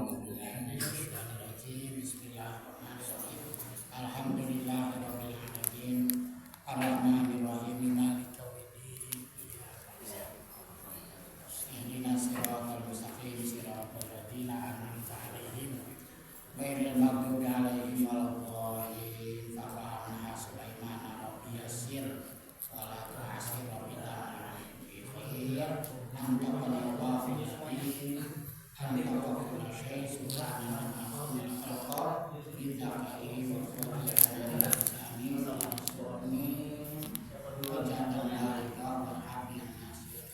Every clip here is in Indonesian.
A'udzubillahi Bismillahirrahmanirrahim. Alhamdulillahirabbil alamin. Arrahmanirrahim. Maliki yaumiddin. Ihdinas siratal mustaqim. Siratal ladzina an'amta 'alaihim ghairil maghdubi 'alaihim waladdallin. Fa'alhamna Sulaiman rabbi yassir wa la tu'assir rabbi ta'ala. Anta qala wafil hadin. Anta qala syai' subhanallah min khalqa idza kaif wa qala amin wa ja'alna lika wa habiyan nasir.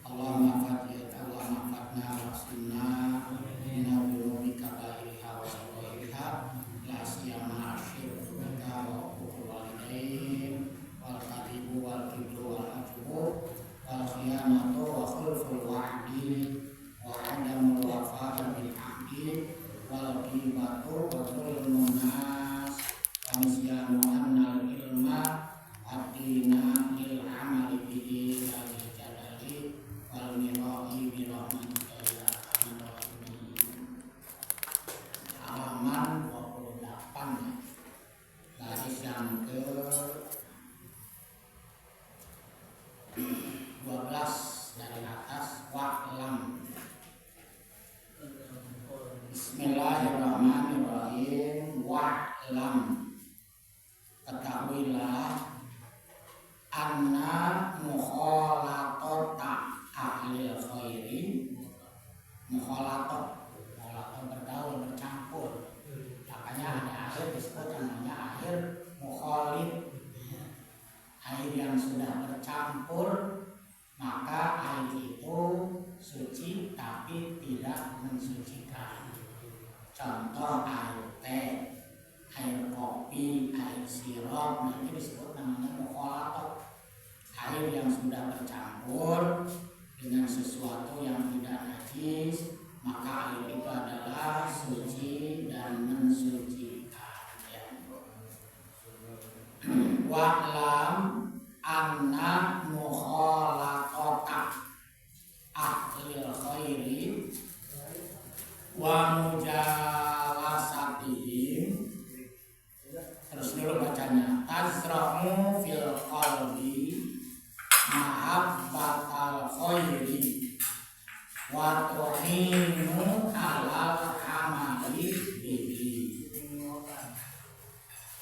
Allahumma fatna wa sunna inna bi'ulumika bahiriha wa sawairiha la siyama syirka wa uqul walidain wal kadibu wal kibru wal ajubu wal khiyanatu wa khulful wa'di wa adamul wafa bil ahdi wal ghibatu wa zulmun nas wa nisyanu annal ilma atina lil amali bihi lil jadali wal mira'i bi rahmatika ya arhamar rahimin. Halaman 28 baris yang ke 12 dari atas. Wa'lam. Bismillahirrahmanirrahim. Wa'lam, ketahuilah anna mukhalatata ahlil khairi. Mukhalatat bergaul, bercampur, makanya ada air disebut namanya air mukhalit. Air yang sudah bercampur maka air itu suci tapi tidak mensucikan. Contoh air teh, air kopi, air sirup, nah ini disebut namanya mukhalatat. Air yang sudah bercampur dengan sesuatu yang tidak najis, maka air itu adalah suci dan mensucikan. Wa'lam anna mukhalatata ahlil khairi wa mujalasatihim. Terus dulu bacanya. Tazra'u fil qalbi mahabbatal khairi wa tuhinu alal amali bihi.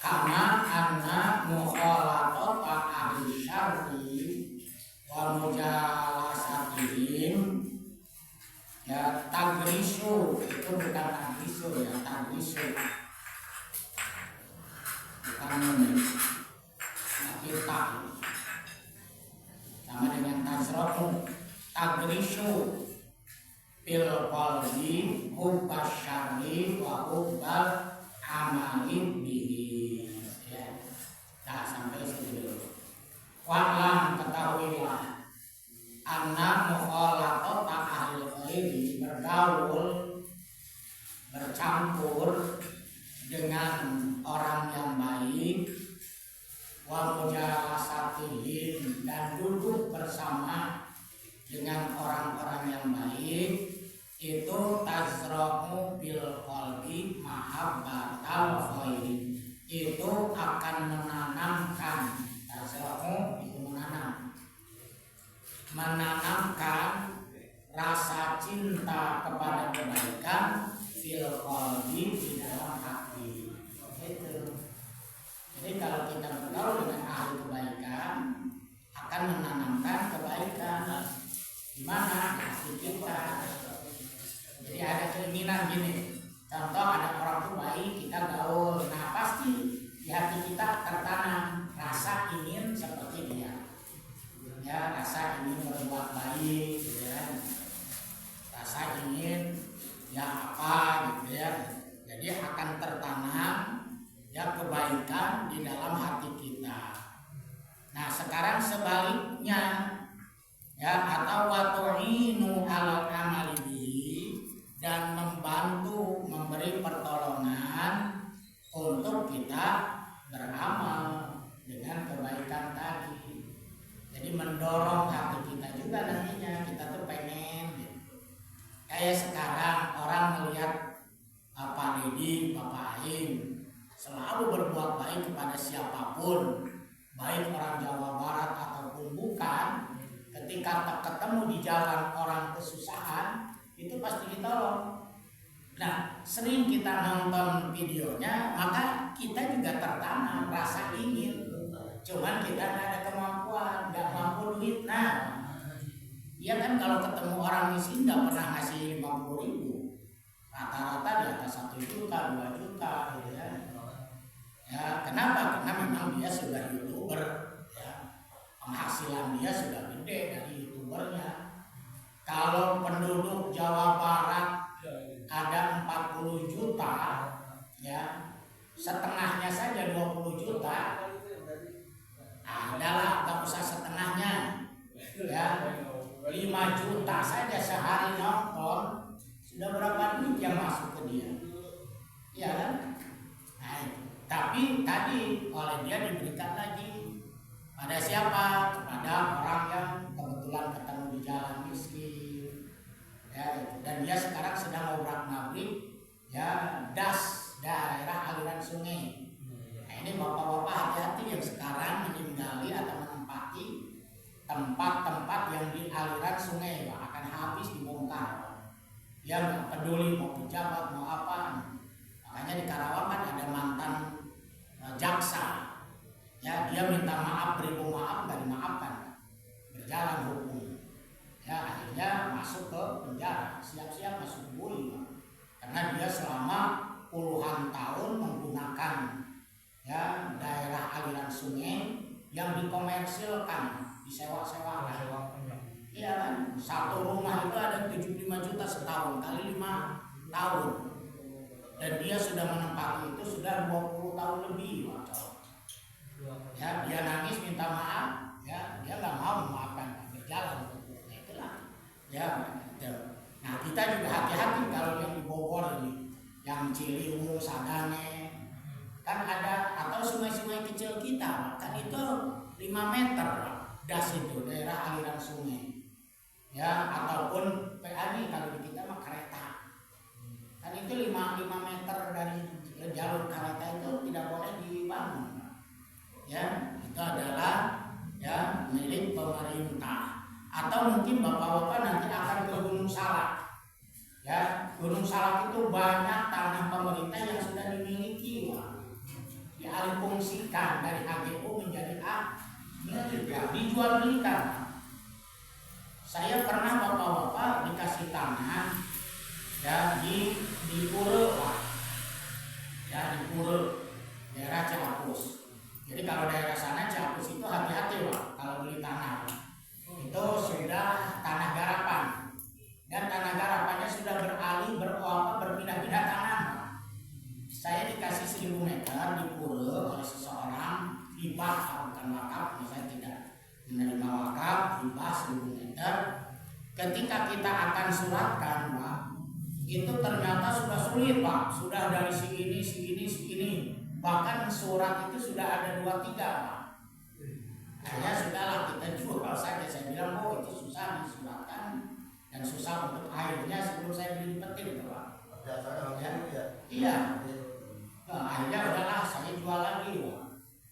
Kama anna mukhalatata ahli syarri wa mujalasatihim ya tagrisu. Itu bukan tagrisu ya, tagrisu bukan ini, tapi tak sama dengan tazrofu. Tagrisu fil qalbi hubbas syarri wa hubbal amali bihi. Nah, sampai situ dulu. Wa'lam, ketahuilah anna mukhalatata ahlil khairi, bergaul, bercampur dengan orang yang baik, wa mujalasatihim, dan duduk bersama dengan orang-orang yang baik, itu tazramu bil qalbi mahabbatal khairi, itu akan menanamkan. Tazramu itu menanamkan rasa cinta kepada kebaikan fil qalbi, di dalam hati. Gitu. Jadi kalau kita bergaul dengan ahli kebaikan, akan menanamkan kebaikan di mana? Di hati kita. Jadi ada keinginan gini. Contoh, ada orang tua baik, kita gaul, nah pasti di hati kita tertanam rasa ingin seperti dia. Ya, rasa ingin berbuat baik, gitu ya. Rasa ingin ya apa, gitu ya. Jadi akan tertanam ya kebaikan di dalam hati kita. Nah, sekarang sebaliknya ya, atau watu'inu alal amali bihi, dan membantu, memberi sekarang orang melihat Pak Dedi, Bapak Aing selalu berbuat baik kepada siapapun, baik orang Jawa Barat ataupun bukan. Ketika ketemu di jalan orang kesusahan, itu pasti ditolong. Nah, sering kita nonton videonya, maka kita juga tertanam rasa ingin. Cuman kita nggak ada kemampuan, nggak mampu duit. Nah, iya kan kalau ketemu orang miskin nggak pernah ngasih 50.000, rata-rata di atas 1 juta, 2 juta, gitu ya. Ya, kenapa? Karena memang dia sudah YouTuber, ya. Penghasilan dia sudah gede dari YouTubernya. Kalau penduduk Jawa Barat ada 40 juta, ya, setengahnya saja 20 juta. Adalah, tak usah setengahnya, ya, 5 juta saja sehari nonton, sudah berapa duit yang masuk ke dia, ya kan? Nah, tapi tadi oleh dia diberikan lagi pada siapa? Kepada orang yang kebetulan ketemu di jalan miskin, ya, dan dia sekarang sedang obrak-abrik, ya, das daerah aliran sungai. Nah, ini bapak-bapak hati-hati yang sekarang meninggali atau menempati tempat-tempat yang di aliran sungai, Pak, akan habis dibongkar. Dia nggak peduli mau pejabat mau apa. Makanya di Karawang kan ada mantan jaksa, ya, dia minta maaf, beribu maaf, nggak dimaafkan, berjalan hukum, ya, akhirnya masuk ke penjara, siap-siap masuk bui, Pak. Karena dia selama puluhan tahun menggunakan, ya, daerah aliran sungai yang dikomersilkan, disewa-sewakan. Iya kan, satu rumah itu ada 75 juta setahun kali 5 tahun, dan dia sudah menempati itu sudah 20 tahun lebih, Pak. Ya, dia nangis minta maaf, ya, dia nggak mau memaafkan, berjalan, ya, itulah, ya. Nah, kita juga hati-hati kalau yang di Bogor ini, yang Ciliwung, Sadane, kan ada, atau sungai-sungai kecil kita, kan itu 5 meter, das itu daerah aliran sungai, ya, ataupun PA nih kalau di kita mah kereta, kan itu 5 meter dari jalur kereta itu tidak boleh dibangun, ya, itu adalah, ya, milik pemerintah. Atau mungkin bapak-bapak nanti akan ke Gunung Salak, ya, Gunung Salak itu banyak tanah pemerintah yang sudah dimiliki, Pak. Dialihfungsikan dari HGU menjadi dijual belikan. Saya pernah bapak-bapak dikasih tanah, ya, di Pura, Pak, ya, di Pura, daerah Ciapus. Jadi kalau daerah sana Ciapus itu hati-hati, Pak, kalau beli tanah, itu sudah tanah garapan, dan tanah garapannya sudah berpindah-pindah tanah. Saya dikasih 1000 meter di Pura oleh seseorang, hibah, bukan wakaf, saya tidak menerima wakaf, hibah 1000 meter. Ketika kita akan suratkan, Pak, itu ternyata sudah sulit, Pak, sudah dari segini, bahkan surat itu sudah ada 2-3, Pak. Akhirnya sudahlah kita jual saja. Saya bilang, oh, itu susah disuratkan dan susah untuk airnya sebelum saya beli petir, Pak. Ya? Iya. Nah, akhirnya udahlah saya jual lagi, Pak.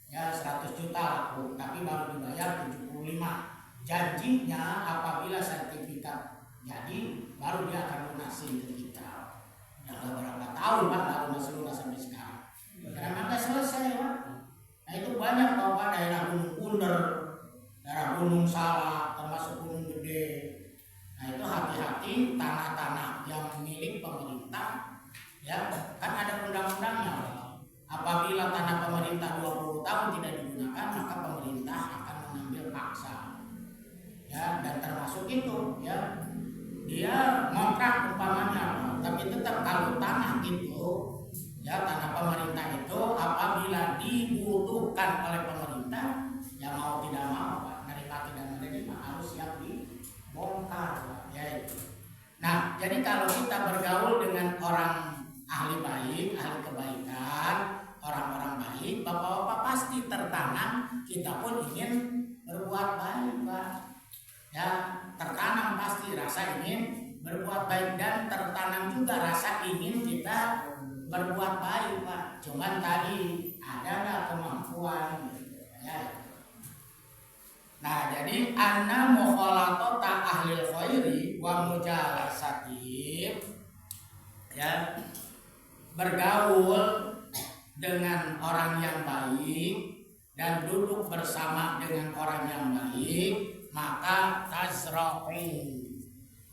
Ya, 100 juta laku, tapi baru dibayar 75. Janjinya apabila sertifikat jadi baru dia akan lunasin ke kita. Ya, beberapa tahun, Pak, baru lunas sampai sekarang. Karena nggak selesai, Pak. Nah, itu banyak, Pak, daerah Gunung Kunder, daerah Gunung Salak, termasuk Gunung Gede. Nah, itu hati-hati tanah-tanah yang milik pemerintah, ya, kan ada undang-undangnya. Apabila tanah pemerintah 20 tahun tidak digunakan, maka pemerintah akan mengambil paksa, ya, dan termasuk itu, ya, dia ngontrak umpamanya, tapi tetap kalau tanah itu, ya, tanah pemerintah itu apabila dibutuhkan oleh pemerintah, ya, mau tidak mau, Pak, nerima tidak menerima, harus siap dibongkar, Pak, ya, itu. Nah, jadi kalau kita bergaul dengan orang ahli baik, ahli kebaikan, orang-orang baik, bapak-bapak pasti tertanam, kita pun ingin berbuat baik, Pak. Ya, tertanam pasti rasa ingin berbuat baik dan tertanam juga rasa ingin kita berbuat baik, Pak. Cuman tadi ada nggak kemampuan gitu, ya. Nah, jadi anna mukhalatata ahlil khairi wa mujalasatihim, ya, bergaul dengan orang yang baik dan duduk bersama dengan orang yang baik, maka tazra'u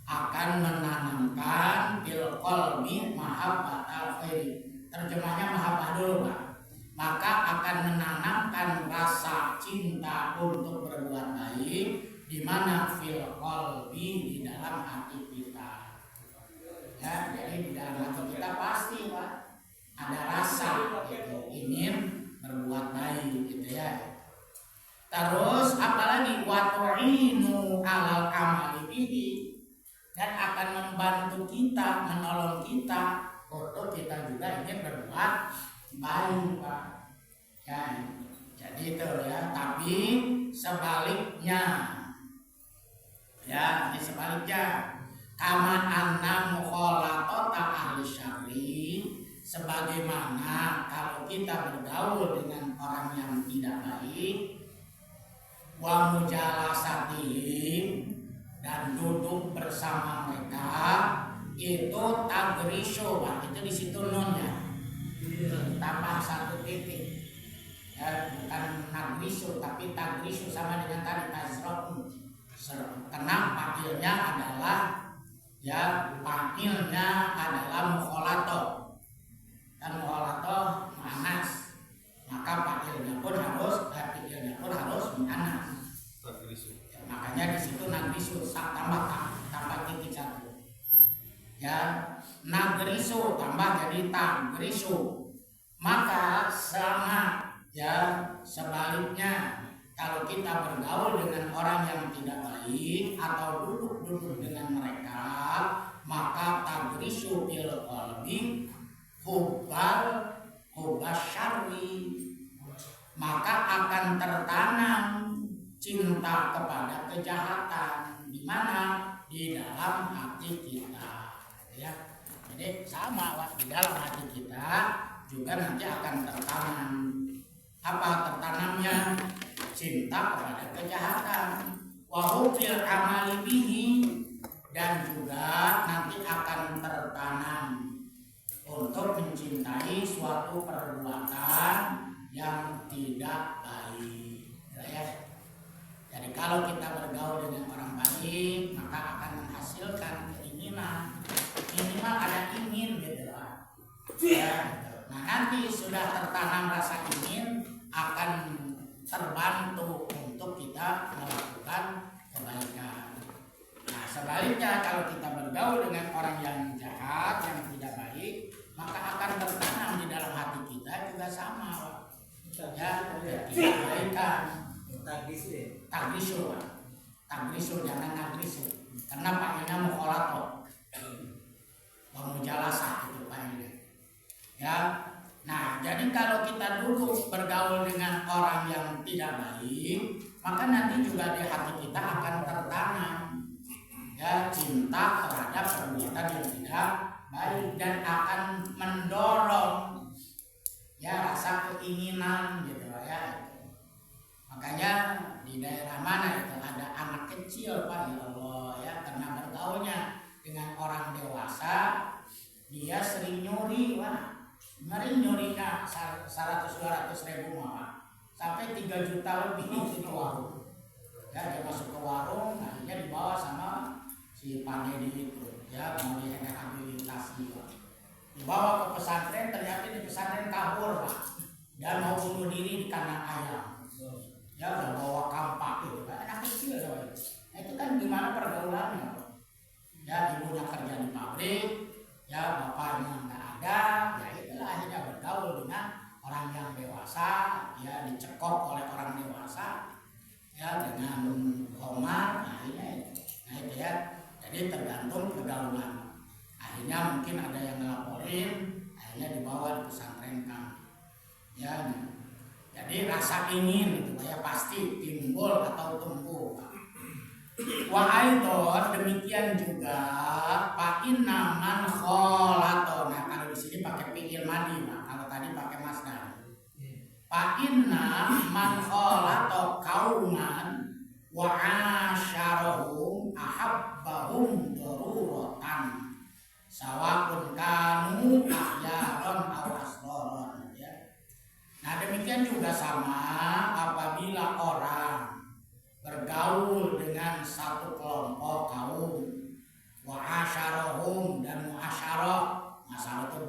akan menanamkan bil qalbi mahabbatal khairi. Terjemahnya mahabbah dulu, Pak. Maka akan menanamkan rasa cinta untuk berbuat baik di mana fil qalbi, di dalam hati kita. Ya, jadi di dalam hati kita pasti, Pak, ada rasa gitu, ingin berbuat baik gitu ya. Terus apalagi wa tu'inu alal amali bihi, dan akan membantu kita, menolong kita untuk kita juga ingin berbuat baik, Pak. Ya, jadi itu ya. Tapi sebaliknya, ya, ini sebaliknya. Kama anna mukhalatata ahli syarri, sebagaimana kalau kita bergaul dengan orang yang tidak baik, wa mujalasatihim, dan duduk bersama mereka, itu tagrisu, Pak. Itu di situ nunnya tambah satu titik, ya, bukan nagrisu tapi tagrisu, sama dengan tadi tazra'u. Karena pakilnya adalah, ya, pakilnya adalah mukhalato, dan mukhalato muannas, maka pakilnya pun harus muannas. Ya, makanya di situ nagrisu tambah titik satu. Ya, nagrisu tambah jadi tagrisu. Maka sama, ya, sebaliknya, kalau kita bergaul dengan orang yang tidak baik atau duduk dengan mereka, maka tagrisu bil qalbi hubbas syarri, maka akan tertanam cinta kepada kejahatan. Di mana? Di dalam hati kita, ya. Jadi sama, Pak, di dalam hati kita juga nanti akan tertanam. Apa tertanamnya? Cinta kepada kejahatan. Wa hufil amali bihi, dan juga nanti akan tertanam untuk mencintai suatu perbuatan yang tidak baik, ya. Jadi kalau kita bergaul dengan orang baik, maka akan menghasilkan keinginan, minimal ada ingin gitu, Pak. Ya, gitu. Nah, nanti sudah tertanam rasa ingin, akan terbantu untuk kita melakukan kebaikan. Nah, sebaliknya kalau kita bergaul dengan orang yang jahat, yang tidak baik, maka akan tertanam di dalam hati kita juga sama, Pak. Ya, kebaikan. Tagrisu, jangan nagrisu. Karena pakainya mukhalato, mujalasah itu pakainya. Ya. Nah, jadi kalau kita duduk bergaul dengan orang yang tidak baik, maka nanti juga di hati kita akan tertanam, ya, cinta terhadap perbuatan yang tidak baik, dan akan mendorong, ya, rasa keinginan gitu, ya. Makanya di daerah mana itu ada anak kecil, Pak, ya Allah, ya, karena bergaulnya dengan orang dewasa, dia sering nyuri, Pak. Kemarin nyurinya 100-200 ribu, Pak, sampai 3 juta lebih itu warung. Ya, dia masuk ke warung, akhirnya dibawa sama si Pak Dedi itu, ya, mau direhabilitasi, Pak. Dibawa ke pesantren, ternyata di pesantren kabur, Pak, dan mau bunuh diri di kandang ayam. Ya, udah bawa kampak itu, Pak. Anak kecil, Pak. Nah, itu kan gimana pergaulannya, Pak? Ya, ibunya kerja di pabrik, ya, bapaknya nggak ada, ya itulah akhirnya bergaul dengan orang yang dewasa, ya, dicekok oleh orang dewasa, ya, dengan komar, akhirnya itu. Nah, itu ya, jadi tergantung pergaulan. Akhirnya mungkin ada yang ngelaporin, akhirnya dibawa di pesantren kami. Ya, jadi rasa ingin itu, ya, pasti timbul atau tumbuh. Wa aidon demikian juga fa inna man khalato. Nah, kalau di sini pakai fi'il madhi, kalau tadi pakai masdar. Fa inna man khalato qauman wa asyarahum ahabbahum daruratan sawa'un kanu ahyaron aw asroron, ya. Nah, demikian juga sama apabila orang bergaul dengan satu kelompok kaum, wa asyarahum dan muasyarah. Masalah itu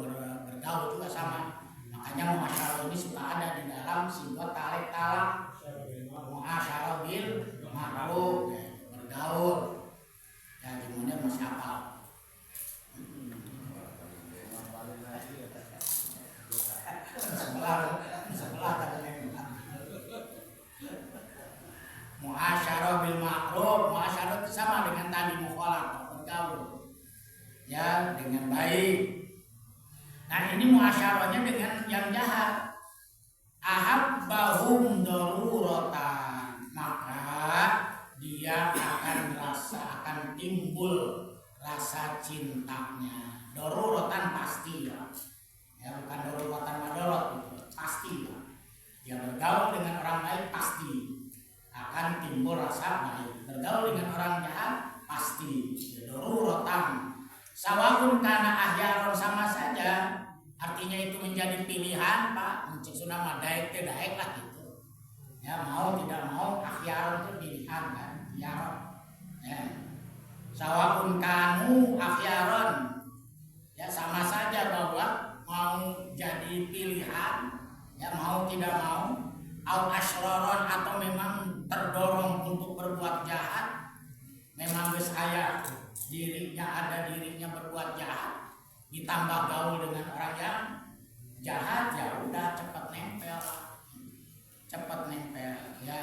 bergaul juga sama. Makanya muasyarah ini suka ada di dalam simbol tarik talak. Muasyarah bil ma'ruf, bergaul. Ya, gimana masih hafal. Sebelah katanya. Muasyarah bil ma'ruf, muasyarah itu sama dengan tadi mukhalafah, bergaul. Ya, dengan baik. Nah, ini muasyarahnya dengan yang jahat. Ahabbahum daruratan, maka dia akan timbul rasa cintanya. Daruratan pasti, ya. Ya, bukan daruratan madorot gitu. Pasti, ya. Dia bergaul dengan orang lain pasti akan timbul rasa baik. Bergaul dengan orang jahat pasti daruratan. Sawa'un kana ahyaron, sama saja. Artinya itu menjadi pilihan, Pak. Mencik sunah mah daek teh daek lah gitu. Ya, mau tidak mau ahyaron itu pilihan kan. Ahyaron. Ya. Sawa'un kanu ahyaron. Ya, sama saja bahwa mau jadi pilihan, ya mau tidak mau, au asroron atau memang terdorong untuk berbuat jahat, memang geus aya dirinya berbuat jahat, ditambah gaul dengan orang yang jahat, ya udah cepat nempel ya.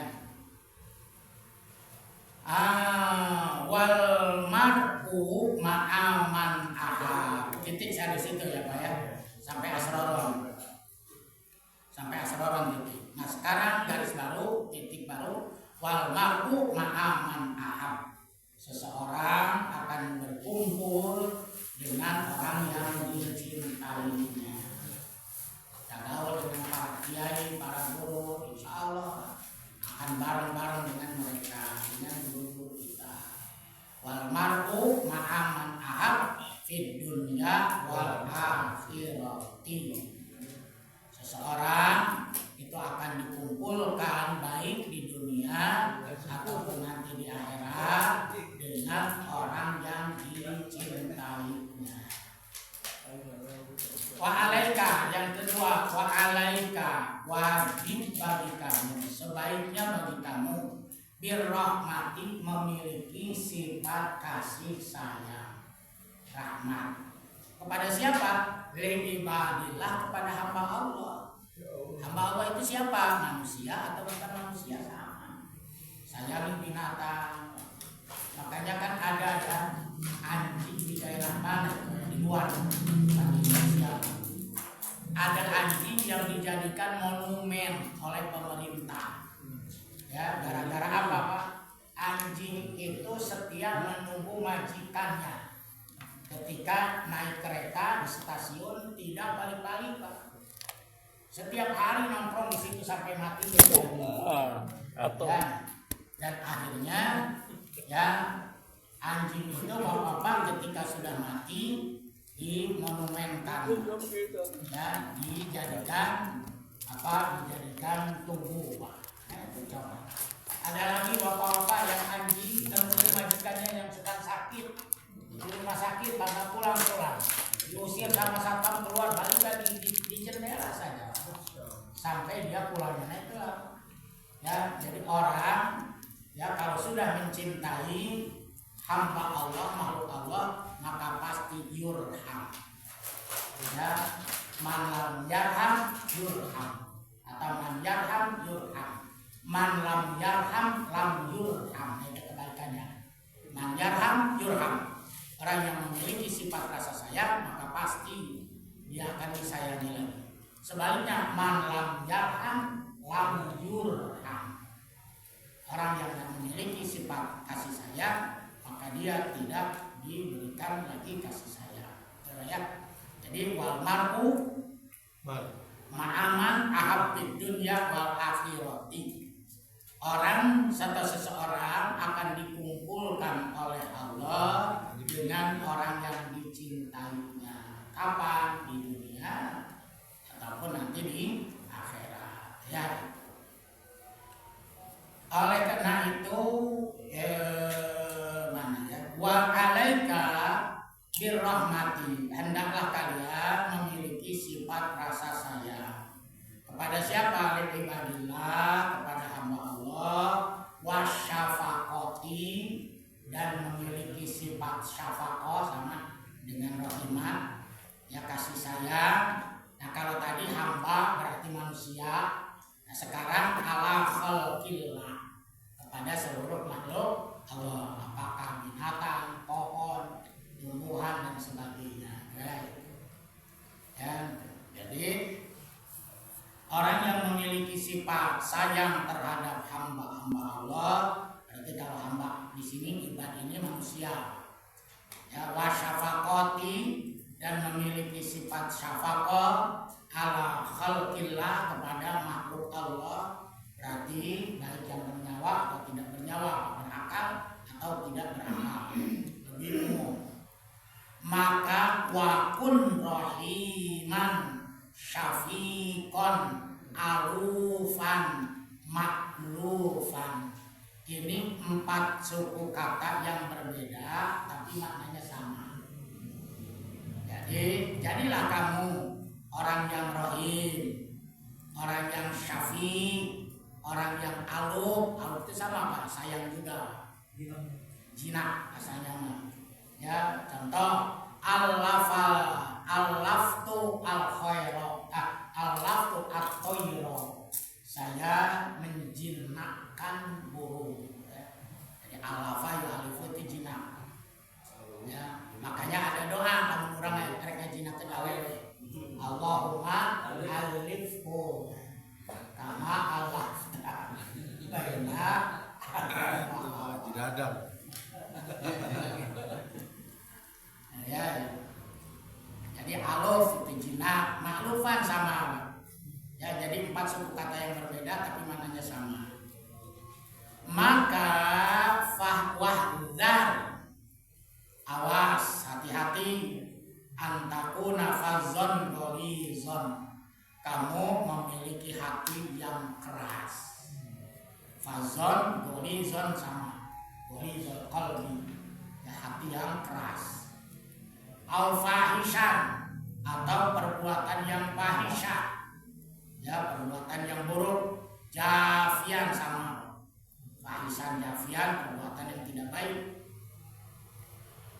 Wal mar'u ma'aman ahab. Titik saya di situ ya Pak ya, sampai asroron titik. Nah, sekarang garis baru, titik baru, wal mar'u ma'aman ahab. Seseorang akan berkumpul dengan orang yang dicintainya. Kita gaul dengan para kiai, para guru, insya Allah akan bareng-bareng dengan mereka, dengan guru kita. Wal mar'u ma'aman ahab fid dunya wal akhirati. Seseorang itu akan dikumpulkan baik di dunia ataupun nanti di akhirat dengan orang yang dicintainya. Wa alaika, yang kedua, wa alaika, wajib bagi kamu, sebaiknya bagi kamu, birrahmati, memiliki sifat kasih sayang, rahmat. Kepada siapa? Li'ibadillah, kepada hamba Allah. Hamba Allah itu siapa? Manusia atau bukan manusia? Sama. Sayangi binatang. Makanya kan ada ya anjing di daerah mana, di luar Indonesia. Ada anjing yang dijadikan monumen oleh pemerintah. Ya, gara-gara apa Pak? Anjing itu setia menunggu majikannya. Ketika naik kereta di stasiun tidak balik-balik Pak. Setiap hari nongkrong di situ sampai mati dan akhirnya ya anjing itu bapak ketika sudah mati dimonumenkan, ya dijadikan tugu Pak. Ada lagi bapak-bapak yang anjing menunggu majikannya yang sedang sakit di rumah sakit, bangga pulang diusir sama satpam keluar, balik lagi di jendela saja sampai dia pulangnya. Nah itulah ya, jadi orang ya kalau sudah mencintai hamba Allah, makhluk Allah, maka pasti yurham. Ya, man lam yarham yurham, atau man yarham yurham. Man lam yarham lam yurham. Itu kebalikannya. Man yarham yurham. Orang yang memiliki sifat rasa sayang, maka pasti dia akan disayangi lagi. Sebaliknya, man lam yarham lam yurham. Orang yang memiliki sifat kasih sayang, maka dia tidak diberikan lagi kasih sayang. Ya. Jadi wal mar'u ma'aman ahabbid dunya wal akhirati. Orang serta seseorang akan dikumpulkan oleh Allah dengan orang yang dicintainya. Kapan? Di dunia ataupun nanti di akhirat. Ya. Oleh karena itu wa alaika birrahmati, hendaklah kalian memiliki sifat rasa sayang kepada siapa? Lil ibadillah, kepada hamba Allah, wasyafaqati, dan memiliki sifat syafaqah sama dengan rahmat, ya kasih sayang. Nah kalau tadi hamba berarti manusia, nah sekarang ala khalqillah, kepada seluruh makhluk Allah, apakah binatang, pohon, tumbuhan dan sebagainya. Ya. Jadi orang yang memiliki sifat sayang terhadap hamba-hamba Allah, berarti kalau hamba di sini ibad ini manusia. Ya, wasyafaqati, dan memiliki sifat syafaqah ala khalqillah, kepada makhluk Allah, berarti baik yang bernyawa atau tidak bernyawa, berakal atau tidak berakal, lebih umum. Maka wakun rahiman syafiqon alufan maklufan. Ini 4 suku kata yang berbeda tapi maknanya sama. Jadi jadilah kamu orang yang rahim, orang yang syafiq, orang yang aluf. Aluf itu sama Pak, sayang juga. Jinak rasanya. Ya, contoh al-laftu al-khairu, al-laftu at-tayru. Saya menjinakkan burung. Jadi al-lafa ya alifu itu jinak. Ya, makanya ada doa kamu orang yang mereka jinakkan awewe. Allahumma alifhu kama Allah. Baiklah. Tidak ada. Ya. Jadi aluf itu jinak, maklufan sama. Ya, jadi 4 suku kata yang berbeda tapi maknanya sama. Maka fahwahdar, awas, hati-hati, antakuna fazon gholizon, kamu memiliki hati yang keras. Fazon gholizon sama, gholizon qalbi, ya, hati yang keras. Au fahishan, atau perbuatan yang fahisyah, ya, perbuatan yang buruk. Jafian sama, fahisan jafian, perbuatan yang tidak baik.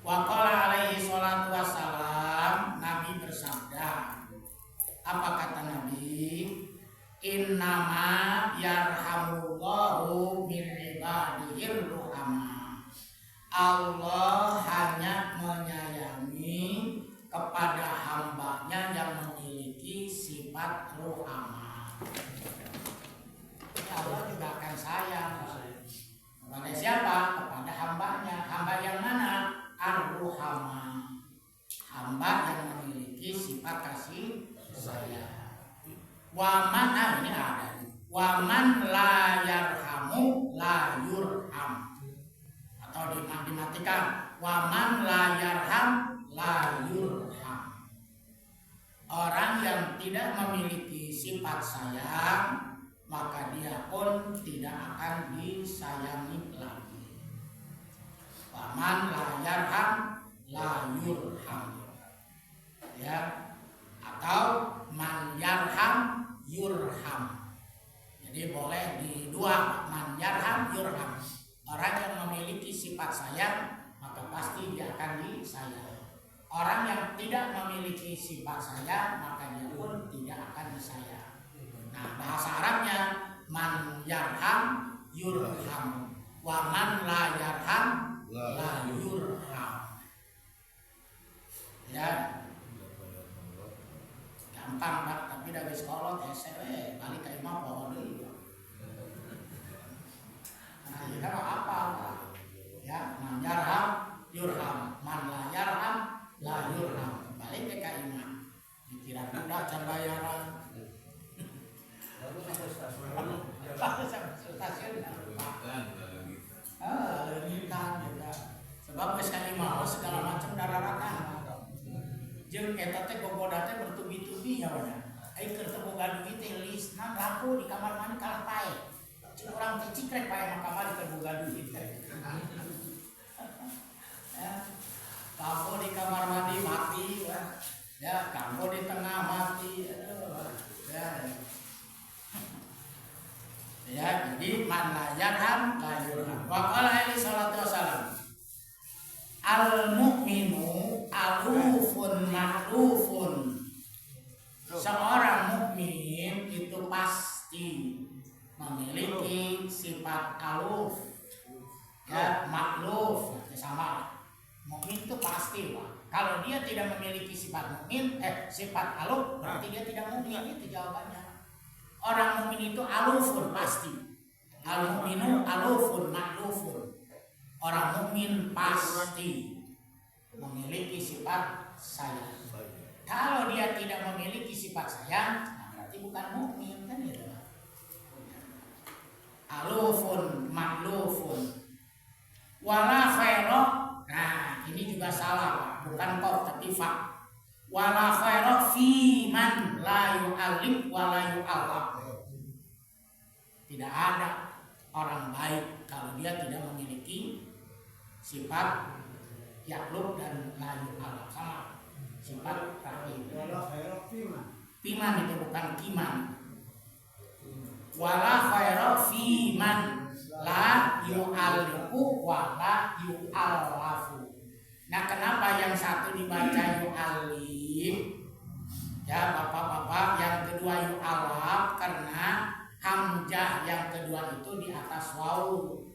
Wa qala alaihi salatu wassalam, Nabi bersabda, apa kata Nabi? Innama yarhamullahu min ibadihir ruhama. Allah hanya menyayangi kepada hambanya yang memiliki sifat ruhama. Allah juga akan sayang kepada siapa? Kepada hambanya. Hamba yang mana? Ar-ruhama, hamba yang memiliki sifat kasih sayang. Waman, ini ada. Waman la yarhamu la yurham, atau dimatikan. Waman la yarham la yurham. Orang yang tidak memiliki sifat sayang, maka dia pun tidak akan disayangi lagi. Waman la yarham la yurham, ya, atau man yarham yurham. Jadi boleh di dua, man yarham yurham. Orang yang memiliki sifat sayang maka pasti dia akan disayang. Orang yang tidak memiliki sifat sayang maka dia pun tidak akan disayang. Nah, bahasa Arabnya man yarham yurham, wa man la yarham la yurham. Ya, gampang Pak, tapi dari sekolah SW balik ke imam pohon dulu. Kita apa? Ya, man yarham yurham, man la yarham la yurham. Balik ke iman. Dikira udah can bayaran. Lalu sampai stasiun. Lenitan juga. Sebab geus kalimaho segala macam dararakan. Jeung eta teh gogoda teh bertubi-tubi nya wana. Ai keur teu boga duit teh lisna laku di kamar mandi kalah pae. Cik urang teh cikrek pae mah kamar teh boga duit teh. Kampo di kamar mandi mati, ya kampo di tengah mati, ya jadi mana yarham la yurham. Wa qala alaihi salatu wasalam, al mu'minu alufun ma'lufun. Seorang mukmin itu pasti memiliki sifat aluf, ya makluf, sama. Mukmin itu pasti, Pak. Kalau dia tidak memiliki sifat mukmin, sifat aluf, berarti dia tidak mukmin. Itu jawabannya. Orang mukmin itu alufun pasti. Al mukminu alufun maklufun. Orang mukmin pasti memiliki sifat sayang. Kalau dia tidak memiliki sifat sayang, nah berarti bukan mukmin, kan gitu. Alufun maklufun. Wala khairah. Nah, ini juga salah, bukan kof tapi fa. Wala khaira fi man la yu'allim wa la yu'allaq. Tidak ada orang baik kalau dia tidak memiliki sifat yaklub dan la yu'allaq, sama sifat rahim. Wala khaira fiman. Fiman itu bukan kiman. Wala khaira fi man la yu'alliqu wa la yu'allafu. Nah, kenapa yang satu dibaca yu'allif? Ya, Bapak-bapak, yang kedua yu'allaf karena hamzah yang kedua itu di atas wawu.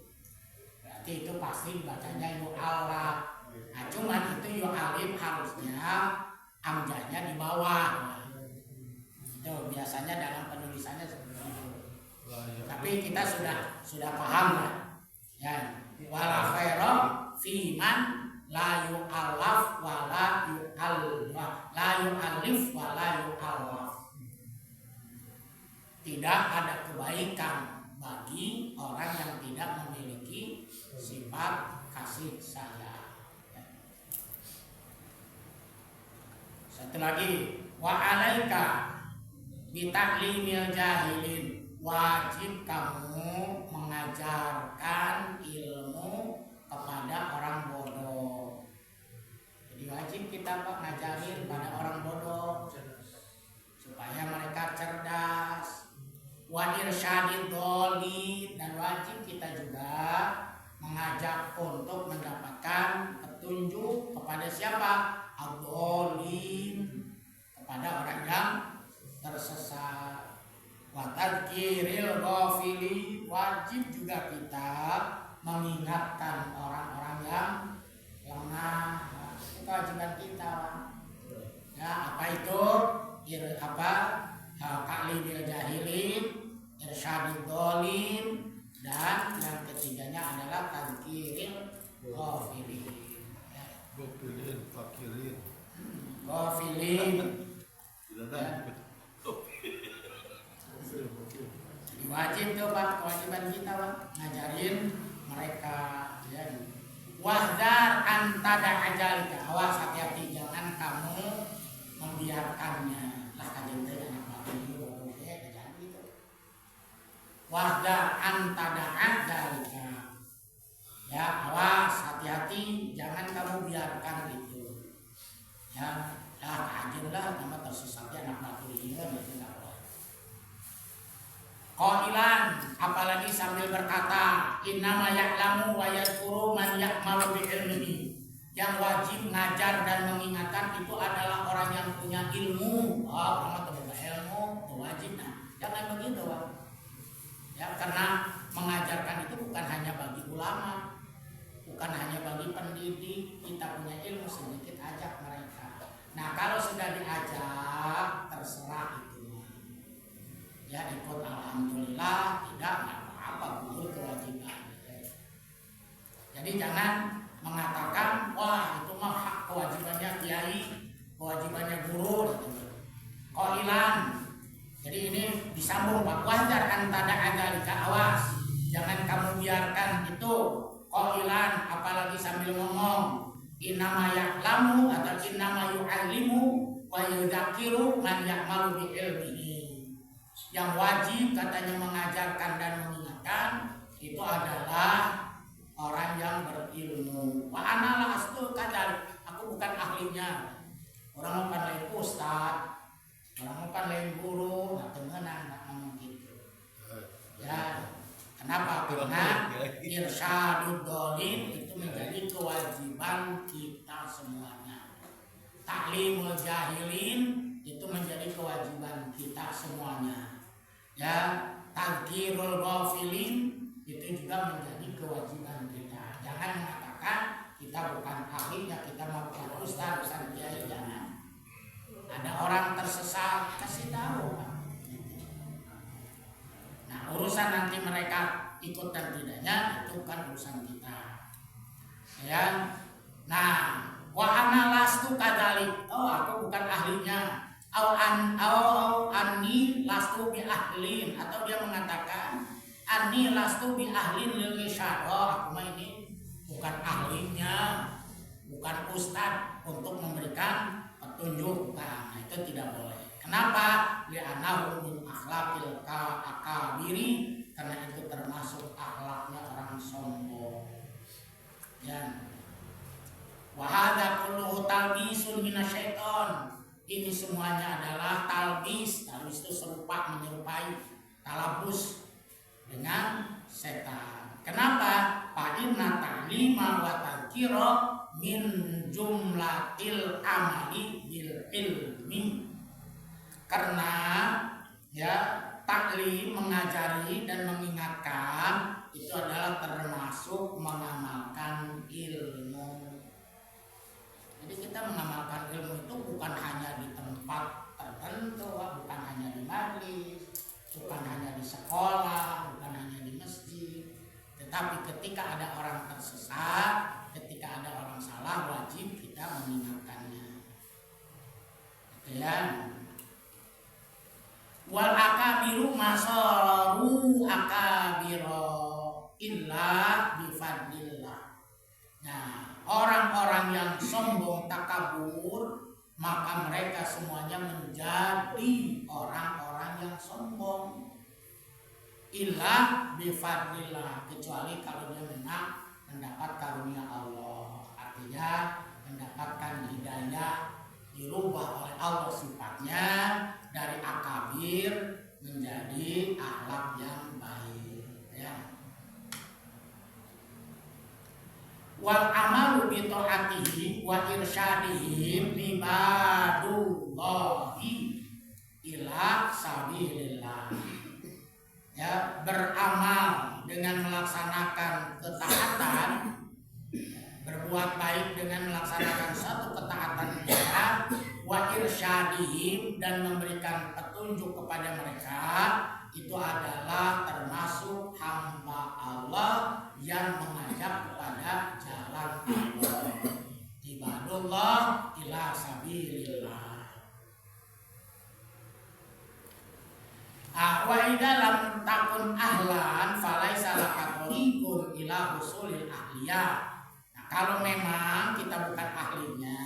Berarti itu pasti bacanya yu'allaf. Nah, cuman itu yu'allif harusnya hamzahnya di bawah. Itu biasanya dalam penulisannya seperti itu. Tapi kita sudah paham lah. Ya, wala khaira fi man la yu'allaf wa la yu'allif wa la yu'allaf. Tidak ada kebaikan bagi orang yang tidak memiliki sifat kasih sayang. Satu lagi, wa alaika bi ta'limil jahilin. Wajib kamu mengajarkan ilmu kepada orang bodoh. Jadi wajib kita Pak ngajarin pada orang bodoh supaya mereka cerdas. Wa irsyadid dhalin, dan wajib kita juga mengajak untuk mendapatkan petunjuk kepada siapa? Ad-dhalin, kepada orang yang tersesat. Wa tadzkiril ghafili, wajib juga kita mengingatkan orang-orang yang lengah. Itu kewajiban kita. Ya, apa itu? Ta'limil jahilin, irsyadid dhalin, dan yang ketiganya adalah tadzkiril ghafilin. Gofilin, fakirin. Ghafilin. Wajib tuh Pak, kewajiban kita Pak, ngajarin mereka ya. Wahdar antada ajalika, awas hati-hati, jangan kamu membiarkannya. Lah kajian teh anak bapak itu jangan gitu. Wahdar antada ajalika, ya awas hati-hati, jangan kamu biarkan itu. Ya, lah kajian lah, nama tersesatnya anak bapak ini kan itu nggak boleh. Qailan, apalagi sambil berkata, innama ya'lamu wa yadhkuru man ya'malu bi ilmihi. Yang wajib ngajar dan mengingatkan itu adalah orang yang punya ilmu. Oh, kamu punya ilmu, itu wajib. Nah, jangan begitu, Pak. Ya, karena mengajarkan itu bukan hanya bagi ulama, bukan hanya bagi pendidik. Kita punya ilmu sedikit, ajak mereka. Nah, kalau sudah diajak, terserah itu. Ya ikut alhamdulillah, tidak apa-apa, gugur kewajiban. tada'a dzalika, awas, jangan kamu biarkan itu qailan, apalagi sambil ngomong innama ya'lamu atau innama yu'allimu wa yudzakiru man ya'malu bi ilmihi. Yang wajib katanya mengajarkan dan mengingatkan itu adalah orang yang berilmu. Wa ana lastu kadzalik, aku bukan ahlinya. Orang bukan lain ustaz, orang bukan lain guru, nah temenan nak ngomong gitu. Ya, kenapa? Karena irsyadud dhalin itu menjadi kewajiban kita semuanya. Ta'limul jahilin itu menjadi kewajiban kita semuanya. Ya, tadzkirul ghafilin itu juga menjadi kewajiban kita. Jangan mengatakan kita bukan ahlinya, kita bukan ustaz, bukan kiai, jangan. Ada orang tersesat, kasih tahu. Nah, urusan nanti mereka ikut dan tidaknya itu kan urusan kita. Ya. Nah, wa ana lastu kadzalik. Oh, aku bukan ahlinya. Au anni lastu bi ahlin, atau dia mengatakan anni lastu bi ahlin lil isyarah. Aku mah ini bukan ahlinya, bukan ustaz untuk memberikan petunjuk. Nah, itu tidak boleh. Kenapa? Li'annahu min akhlaqil akabiri, karena itu termasuk akhlaknya orang sombong. Ya. Wa hadza kulluhu talbisun minasyaiton. Ini semuanya adalah talbis. Talbis itu serupa, menyerupai, talabus dengan setan. Kenapa? Fa inna ta'lima wa tadzkira min jumlatil amali bil ilmi. Karena ya taklim, mengajari dan mengingatkan itu adalah termasuk mengamalkan ilmu. Jadi kita mengamalkan ilmu itu bukan hanya di tempat tertentu, bukan hanya di majlis, bukan hanya di sekolah, bukan hanya di masjid, tetapi ketika ada orang tersesat, ketika ada orang salah, wajib kita mengingatkannya. Gitu ya. Wal akabiru masaru akabiro illa bifadlillah. Nah, orang-orang yang sombong takabur, maka mereka semuanya menjadi orang-orang yang sombong. Illa bifadlillah, kecuali kalau dia mendapat karunia Allah, artinya mendapatkan hidayah, dirubah oleh Allah sifatnya dari akabir menjadi akhlak yang baik, ya. Wal amalu bi taatihi wa irsyadihim ibadullahi ila sabilillah. Ya, beramal dengan melaksanakan ketaatan, berbuat baik dengan melaksanakan satu ketaatan kita, wa irsyadihim, dan memberikan petunjuk kepada mereka, itu adalah termasuk hamba Allah yang mengajak kepada jalan Allah. Ibadullah ila sabilillah. Wa idza lam takun ahlan falaisa laka tariqun ila husulil ahliyah. Nah, kalau memang kita bukan ahlinya,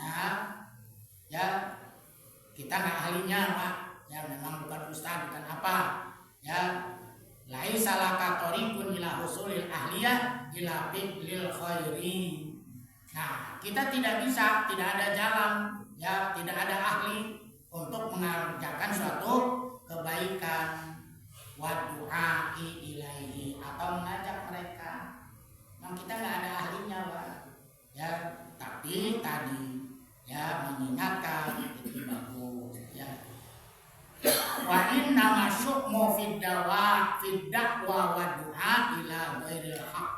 ya kita nggak ahlinya Pak, ya memang bukan ustaz, bukan apa, ya laisa laka tariqun ila husulil ahliyah ila fi'lil khairi. Nah, kita tidak bisa, tidak ada jalan, ya tidak ada ahli untuk mengerjakan suatu kebaikan, wa du'ai ilaihi, atau mengajak mereka. Memang kita nggak ada ahlinya Pak, ya tapi tadi ya mengingatkan itu bagus, ya. Wa inna masyukmu fid da'wa wa du'a ila ghairil haq.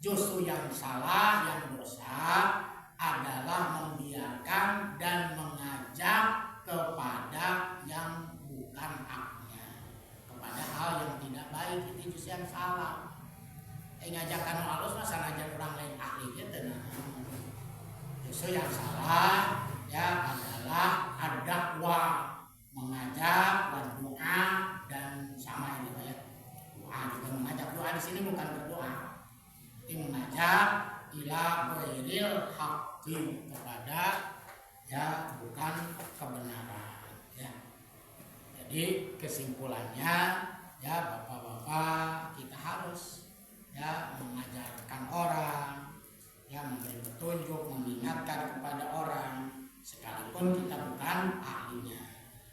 Justru yang salah, yang dosa adalah membiarkan dan mengajak kepada yang bukan haknya, kepada hal yang tidak baik. Itu justru yang salah. Ngajakan halus masa ngajak orang lain ahlinya tenang. Justru yang salah ya adalah ad-da'wah, mengajak, berdoa, dan sama ini ya, Jadi kesimpulannya ya bapak-bapak, kita harus ya mengajarkan orang, ya memberi petunjuk, mengingatkan kepada orang, sekalipun kita bukan ahlinya,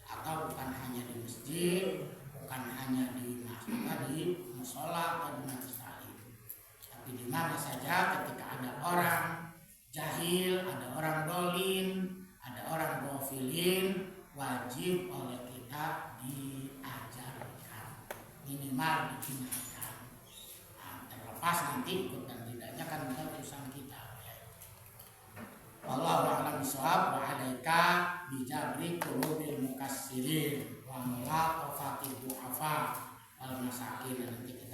atau bukan hanya di masjid, bukan hanya di musola atau di majelis taklim, tapi di mana saja ketika ada orang jahil, ada orang dolim, ada orang ghafilin, wajib oleh kita diajarkan, minimal diingatkan. Terlepas nanti ikut dan tidaknya kan bukan urusan kita. Wallahu a'lam bishawab. Wa 'alaika bijabri qulubil mukassirin wa mulaqafati du'afa wal masakin. Nanti kita